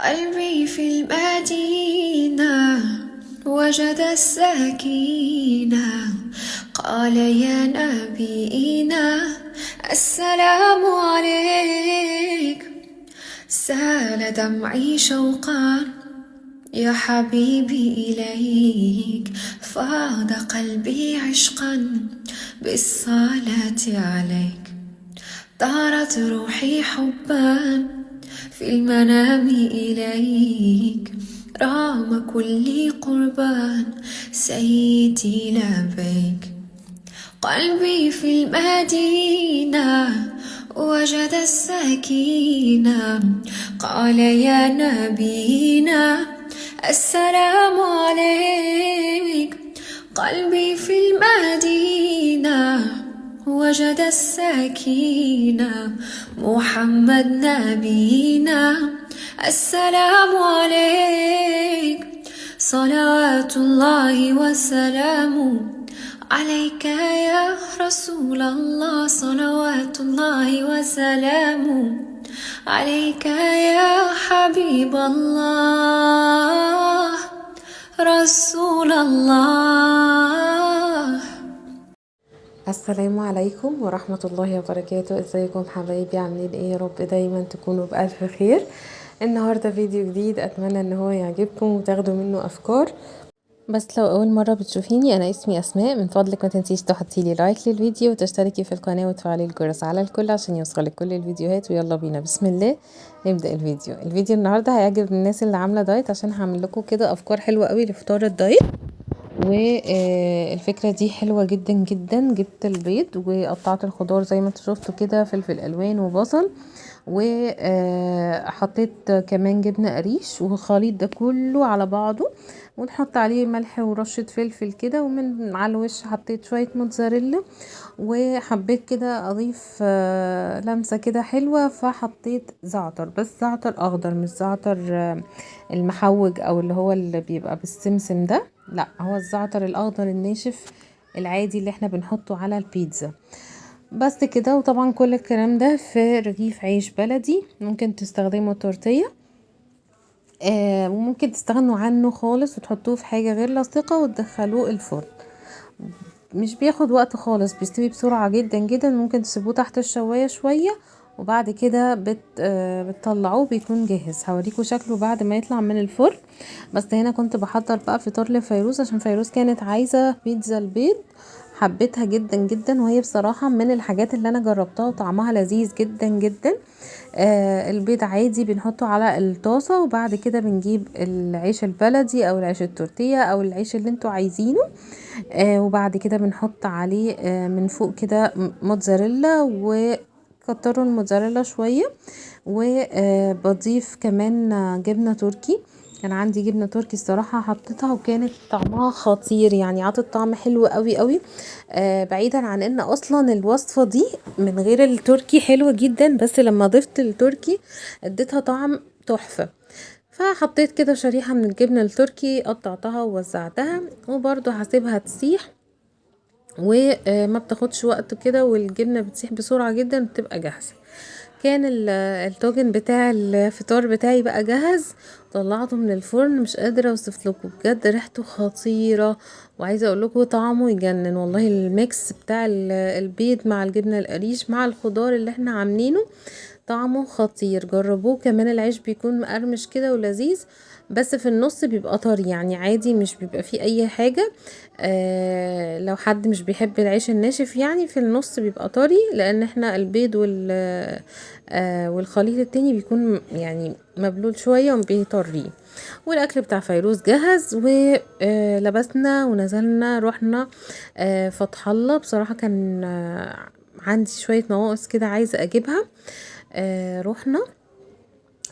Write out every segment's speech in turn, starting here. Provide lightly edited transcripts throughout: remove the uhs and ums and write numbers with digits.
قلبي في المدينة وجد السكينة، قال يا نبينا السلام عليك. سال دمعي شوقا يا حبيبي إليك، فاض قلبي عشقا بالصلاة عليك. طارت روحي حبا في المنام إليك، رام كل قربان سيدي لبيك. قلبي في المدينة وجد السكينة، قال يا نبينا السلام عليك. قلبي في المدينة وجد السكينة، محمد نبينا السلام عليك. صلوات الله وسلامه عليك يا رسول الله، صلوات الله وسلامه عليك يا حبيب الله رسول الله. السلام عليكم ورحمة الله وبركاته. ازيكم حبايبي؟ عاملين ايه؟ يا رب دايما تكونوا بألف خير. النهاردة فيديو جديد، اتمنى ان هو يعجبكم وتاخدوا منه افكار. بس لو اول مرة بتشوفيني، انا اسمي اسماء. من فضلك ما تنسيش تحطيلي لايك للفيديو وتشتركي في القناة وتفعلي الجرس على الكل عشان يوصلك كل الفيديوهات. ويلا بينا بسم الله نبدأ الفيديو النهاردة هيعجب الناس اللي عاملة دايت، عشان هعمل لكم كده افكار حلوة قوي لفطار الدايت. والفكرة دي حلوة جدا جدا. جبت البيض وقطعت الخضار زي ما انتوا شفتوا كده، فلفل الوان وبصل، وحطيت كمان جبنة قريش، والخليط ده كله على بعضه، ونحط عليه ملح ورشة فلفل كده، ومن على الوش حطيت شوية موتزاريلا، وحبيت كده اضيف لمسة كده حلوة، فحطيت زعتر، بس زعتر اخضر مش زعتر المحوج او اللي هو اللي بيبقى بالسمسم ده، لا هو الزعتر الاخضر الناشف العادي اللي احنا بنحطه على البيتزا. بس كده. وطبعا كل الكلام ده في رغيف عيش بلدي، ممكن تستخدموا تورتيه وممكن تستغنوا عنه خالص وتحطوه في حاجة غير لاصقة وتدخلوه الفرن. مش بياخد وقت خالص، بيستوي بسرعة جدا جدا. ممكن تسيبوه تحت الشواية شوية، وبعد كده بتطلعوه بيكون جاهز. هوريكم شكله بعد ما يطلع من الفرن. بس هنا كنت بحضر بقى فطار لفيروز، عشان فيروز كانت عايزة بيتزا البيض، حبيتها جدا جدا، وهي بصراحة من الحاجات اللي انا جربتها وطعمها لذيذ جدا جدا. البيض عادي بنحطه على الطاسة، وبعد كده بنجيب العيش البلدي او العيش التورتيه او العيش اللي انتوا عايزينه، وبعد كده بنحط عليه من فوق كده موتزاريلا، وكتروا الموتزاريلا شوية، وبضيف كمان جبنة تركي. كان عندي جبنة تركي الصراحة حطيتها وكانت طعمها خطير، يعني عطت طعم حلو قوي قوي. بعيدا عن ان اصلا الوصفة دي من غير التركي حلوة جدا، بس لما ضفت التركي اديتها طعم تحفة. فحطيت كده شريحة من الجبنة التركي، قطعتها ووزعتها، وبرضو هسيبها تسيح، وما بتاخدش وقت كده، والجبنة بتسيح بسرعة جدا بتبقى جاهزة. كان الطاجن بتاع الفطار بتاعي بقى جاهز، طلعته من الفرن. مش قادرة اوصف لكم بجد، ريحته خطيرة، وعايزة اقول لكم طعمه يجنن والله. الميكس بتاع البيض مع الجبنة القريش مع الخضار اللي احنا عاملينه طعمه خطير، جربوه. كمان العيش بيكون مقرمش كده ولذيذ، بس في النص بيبقى طري، يعني عادي مش بيبقى فيه اي حاجة. لو حد مش بيحب العيش الناشف، يعني في النص بيبقى طري، لان احنا البيض والخليط التاني بيكون يعني مبلول شوية وبيطريه. والاكل بتاع فيروز جهز، ولبسنا ونزلنا رحنا فتح الله. بصراحة كان عندي شوية نواقص كده عايزة اجيبها. رحنا.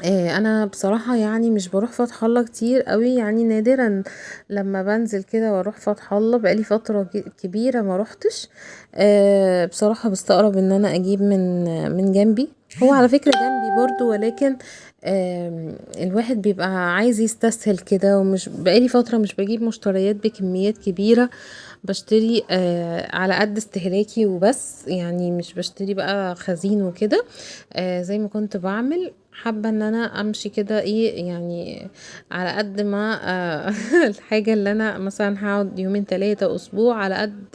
انا بصراحة يعني مش بروح فتح الله كتير قوي، يعني نادرا لما بنزل كده واروح فتح الله، بقالي فترة كبيرة ما روحتش. بصراحة بستغرب ان انا اجيب من جنبي. هو على فكرة جنبي برضو، ولكن الواحد بيبقى عايز يستسهل كده، ومش بقالي فترة مش بجيب مشتريات بكميات كبيرة، بشتري على قد استهلاكي وبس، يعني مش بشتري بقى خزين وكده زي ما كنت بعمل. حابة ان انا امشي كده ايه يعني على قد ما الحاجة اللي انا مثلا هقعد يومين 3 اسبوع على قد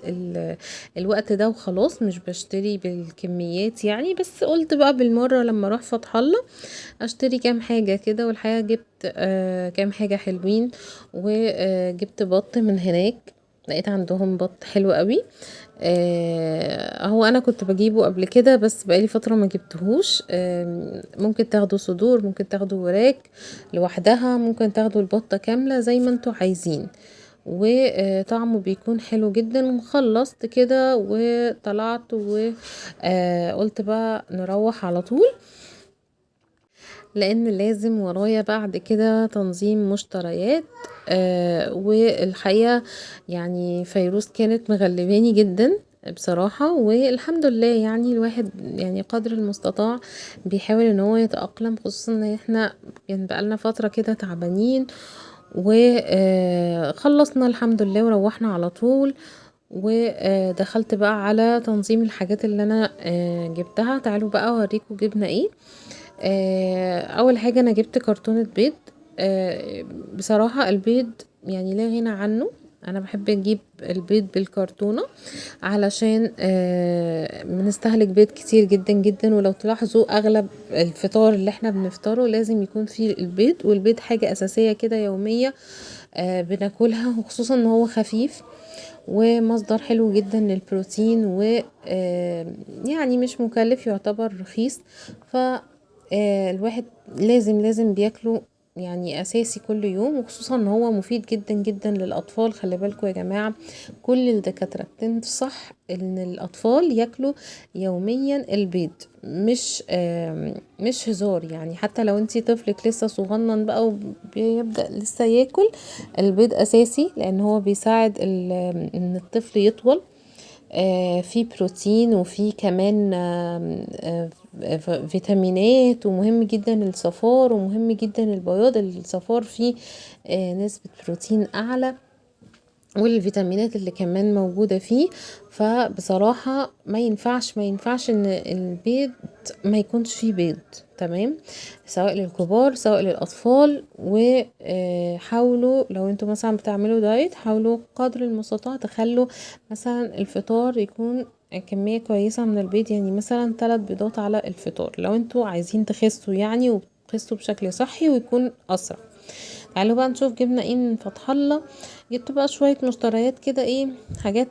الوقت ده وخلاص، مش بشتري بالكميات يعني. بس قلت بقى بالمرة لما اروح فتح الله اشتري كام حاجة كده، والحقيقة جبت كام حاجة حلوين. وجبت بط من هناك، لقيت عندهم بط حلو قوي. هو انا كنت بجيبه قبل كده بس بقالي فترة ما جبتهوش. ممكن تاخدوا صدور، ممكن تاخدوا وراك لوحدها، ممكن تاخدوا البطة كاملة زي ما انتوا عايزين. وطعمه بيكون حلو جدا. وخلصت كده وطلعت وقلت بقى نروح على طول، لان لازم ورايا بعد كده تنظيم مشتريات. والحقيقة يعني فيروز كانت مغلباني جدا بصراحة، والحمد لله يعني الواحد يعني قدر المستطاع بيحاول ان هو يتأقلم، خصوصا ان احنا يعني بقالنا فترة كده تعبانين. وخلصنا الحمد لله وروحنا على طول. ودخلت بقى على تنظيم الحاجات اللي انا جبتها. تعالوا بقى اوريكم جبنا ايه. اول حاجة انا جبت كرتونة بيض. بصراحة البيض يعني لا غنى عنه. انا بحب اجيب البيض بالكرتونة علشان بنستهلك بيض كتير جدا جدا. ولو تلاحظوا اغلب الفطار اللي احنا بنفطره لازم يكون فيه البيض، والبيض حاجة اساسية كده يومية بناكلها، وخصوصا ان هو خفيف ومصدر حلو جدا للبروتين، و يعني مش مكلف، يعتبر رخيص. ف الواحد لازم بياكله يعني اساسي كل يوم، وخصوصا ان هو مفيد جدا جدا للاطفال. خلي بالكم يا جماعة، كل الدكاترة بتنصح ان الاطفال ياكلوا يوميا البيض. مش هزار يعني. حتى لو انتي طفلك لسه صغنن بقى وبيبدأ لسه ياكل، البيض اساسي، لان هو بيساعد ان الطفل يطول. في بروتين، وفي كمان فيتامينات، ومهم جدا الصفار، ومهم جدا البياض. الصفار فيه نسبة بروتين اعلى، والفيتامينات اللي كمان موجودة فيه. فبصراحة ما ينفعش ان البيض ما يكونش فيه بيض. تمام، سواء للكبار سواء للاطفال. وحاولوا لو انتوا مثلا بتعملوا دايت، حاولوا قدر المستطاع تخلوا مثلا الفطار يكون كمية كويسة من البيض، يعني مثلا 3 بيضات على الفطار لو انتوا عايزين تخسوا يعني، وتخسوا بشكل صحي ويكون اسرع. تعالوا بقى نشوف جبنا ايه من فتح الله. جبت بقى شوية مشتريات كده، ايه حاجات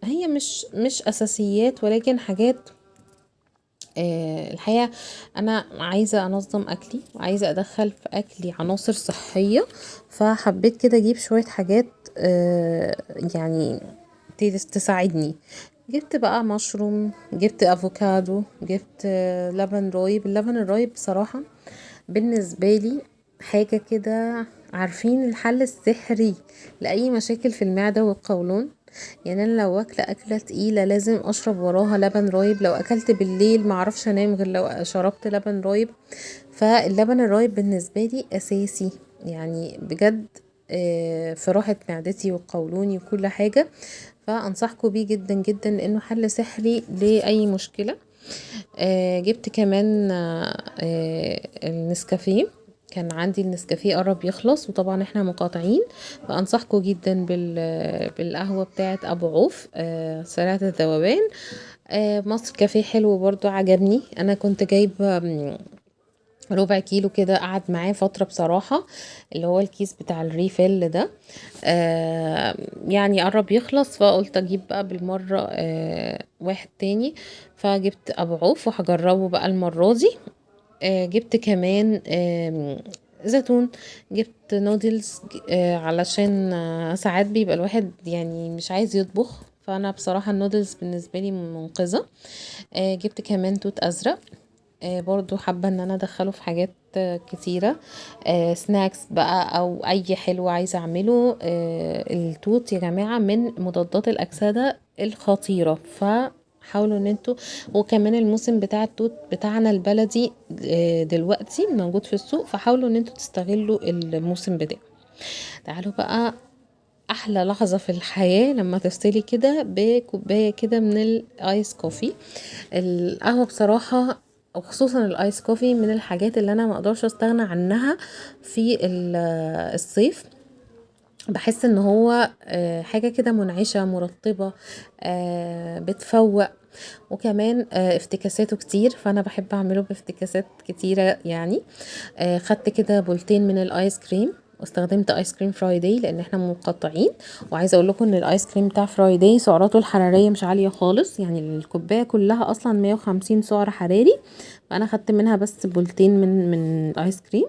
هي مش اساسيات، ولكن حاجات الحقيقة انا عايزة انظم اكلي، وعايزة ادخل في اكلي عناصر صحية. فحبيت كده اجيب شوية حاجات يعني تساعدني. جبت بقى مشروم، جبت افوكادو، جبت لبن رايب. اللبن الرايب بصراحة بالنسبة لي حاجة كده، عارفين الحل السحري لأي مشاكل في المعدة والقولون. يعني انا لو واكله اكله تقيله لازم اشرب وراها لبن رايب. لو اكلت بالليل معرفش انام غير لو شربت لبن رايب. فاللبن الرايب بالنسبه لي اساسي يعني بجد، في راحه معدتي وقولوني وكل حاجه. فانصحكم بيه جدا جدا، لانه حل سحري لاي مشكله. جبت كمان النسكافيه. كان عندي النسكافيه قرب يخلص، وطبعا احنا مقاطعين. فانصحكم جدا بالقهوة بتاعه ابو عوف سريعة الذوبان. مصر كافيه حلو برضو عجبني. انا كنت جايبه ربع كيلو كده، قعد معاه فترة بصراحة، اللي هو الكيس بتاع الريفيل ده. يعني قرب يخلص، فقلت اجيب بقى بالمرة واحد تاني. فجبت ابو عوف وهجربه بقى المرة دي. جبت كمان زيتون. جبت نودلز علشان ساعات بيبقى الواحد يعني مش عايز يطبخ، فانا بصراحة النودلز بالنسبة لي منقذة. جبت كمان توت ازرق. برضو حابة ان انا ادخله في حاجات كتيرة. سناكس بقى او اي حلو عايزة اعمله. التوت يا جماعة من مضادات الاكسدة الخطيرة، حاولوا ان انتوا. وكمان الموسم بتاع التوت بتاعنا البلدي دلوقتي موجود في السوق، فحاولوا ان انتوا تستغلوا الموسم بتاعه. تعالوا بقى احلى لحظة في الحياة لما تفصلي كده بكوباية كده من الايس كوفي. القهوة بصراحة وخصوصا الايس كوفي من الحاجات اللي انا ما اقدرش استغنى عنها في الصيف. بحس ان هو حاجة كده منعشة مرطبة، بتفوق، وكمان افتكاساته كتير، فانا بحب اعمله بافتكاسات كتيرة يعني. خدت كده بولتين من الايس كريم، واستخدمت ايس كريم فرايداي لان احنا مقطعين. وعايزه اقول لكم ان الايس كريم بتاع فرايداي سعراته الحراريه مش عاليه خالص، يعني الكوبايه كلها اصلا 150 سعر حراري، فانا خدت منها بس بولتين من الايس كريم.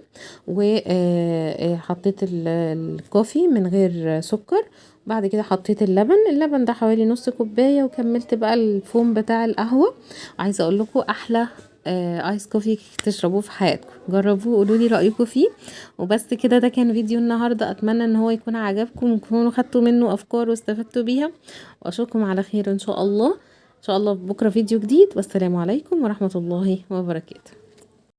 وحطيت الكوفي من غير سكر. بعد كده حطيت اللبن ده حوالي نص كوبايه، وكملت بقى الفوم بتاع القهوه. عايزه اقول لكم احلى ايس كوفي تشربوه في حياتكم، جربوه قولوا لي رايكم فيه. وبس كده، ده كان فيديو النهارده، اتمنى ان هو يكون عجبكم وتكونوا خدتوا منه افكار واستفدتوا بيها، واشوفكم على خير ان شاء الله. ان شاء الله بكره فيديو جديد، والسلام عليكم ورحمه الله وبركاته.